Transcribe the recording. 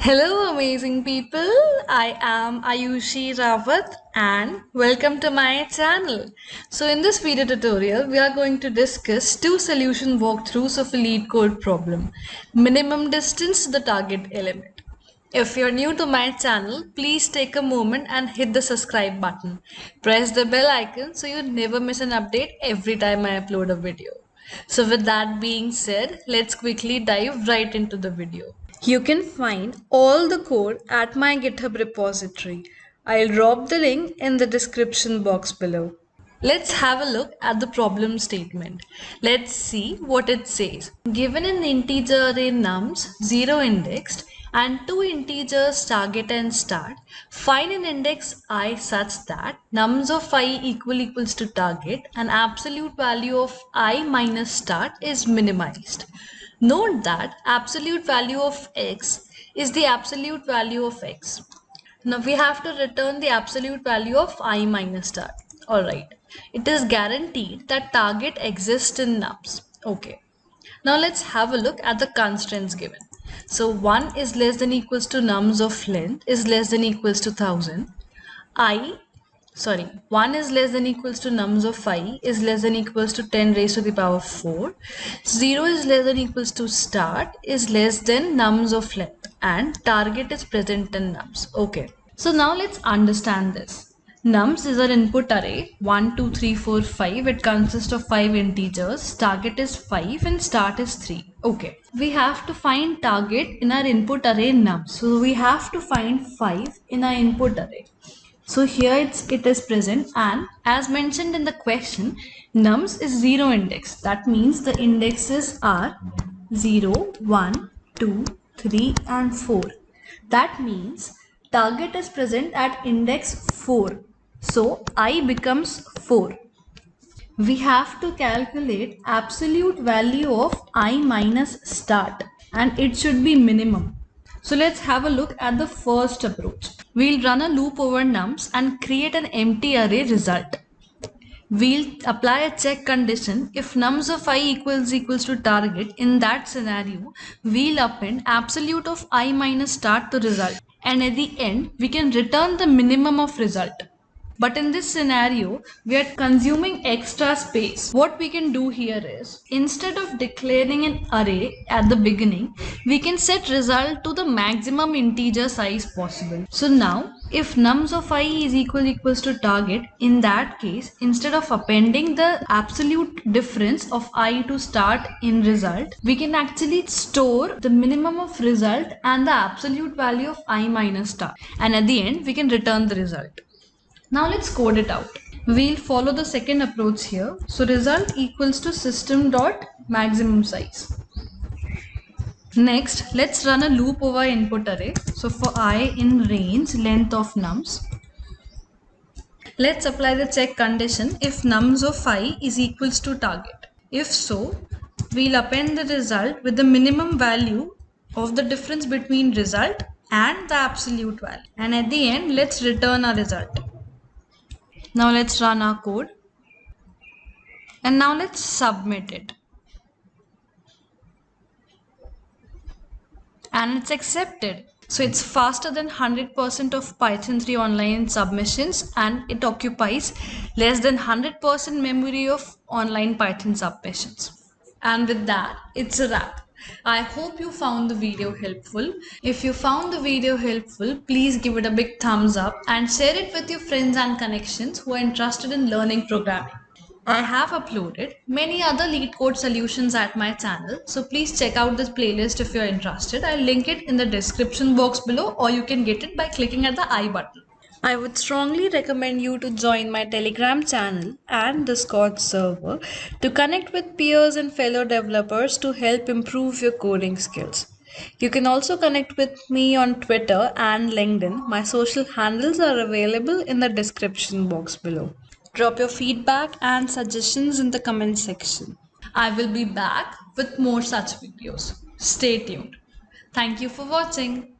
Hello, amazing people. I am Ayushi Rawat and welcome to my channel. So, in this video tutorial, we are going to discuss two solution walkthroughs of a Leetcode problem: minimum distance to the target element. If you're new to my channel, please take a moment and hit the subscribe button. Press the bell icon so you never miss an update every time I upload a video. So, with that being said, let's quickly dive right into the video. You can find all the code at my GitHub repository. I'll drop the link in the description box below. Let's have a look at the problem statement. Let's see what it says. Given an integer array nums 0 indexed and two integers target and start, find an index I such that nums of I equals to target and absolute value of I minus start is minimized. Note that absolute value of x is the absolute value of x. Now we have to return the absolute value of I minus start. Alright. It is guaranteed that target exists in nums. Okay. Now let's have a look at the constraints given. So 1 is less than equals to nums of length is less than equals to 1000. 1 is less than equals to nums of I is less than equals to 10 raised to the power 4. 0 is less than equals to start is less than nums of length and target is present in nums. Okay. So now let's understand this. Nums is our input array 1, 2, 3, 4, 5. It consists of 5 integers. Target is 5 and start is 3. Okay. We have to find target in our input array nums. So we have to find 5 in our input array. So here it is present, and as mentioned in the question, nums is 0 index. That means the indexes are 0, 1, 2, 3 and 4. That means target is present at index 4. So I becomes 4. We have to calculate absolute value of I minus start and it should be minimum. So let's have a look at the first approach. We'll run a loop over nums and create an empty array result. We'll apply a check condition. If nums of I equals to target, in that scenario, we'll append absolute of I minus start to result. And at the end, we can return the minimum of result. But in this scenario, we are consuming extra space. What we can do here is, instead of declaring an array at the beginning, we can set result to the maximum integer size possible. So now, if nums of I is equals to target, in that case, instead of appending the absolute difference of I to start in result, we can actually store the minimum of result and the absolute value of I minus start. And at the end, we can return the result. Now let's code it out. We'll follow the second approach here. So result equals to system dot maximum size. Next, let's run a loop over input array. So for I in range length of nums, let's apply the check condition if nums of I is equals to target. If so, we'll append the result with the minimum value of the difference between result and the absolute value. And at the end, let's return our result. Now let's run our code and now let's submit it. And it's accepted. So it's faster than 100% of Python 3 online submissions and it occupies less than 100% memory of online Python submissions. And with that, it's a wrap. I hope you found the video helpful. If you found the video helpful, please give it a big thumbs up and share it with your friends and connections who are interested in learning programming. I have uploaded many other Leetcode solutions at my channel, so please check out this playlist if you're interested. I'll link it in the description box below, or you can get it by clicking at the I button. I would strongly recommend you to join my Telegram channel and Discord server to connect with peers and fellow developers to help improve your coding skills. You can also connect with me on Twitter and LinkedIn. My social handles are available in the description box below. Drop your feedback and suggestions in the comment section. I will be back with more such videos. Stay tuned. Thank you for watching.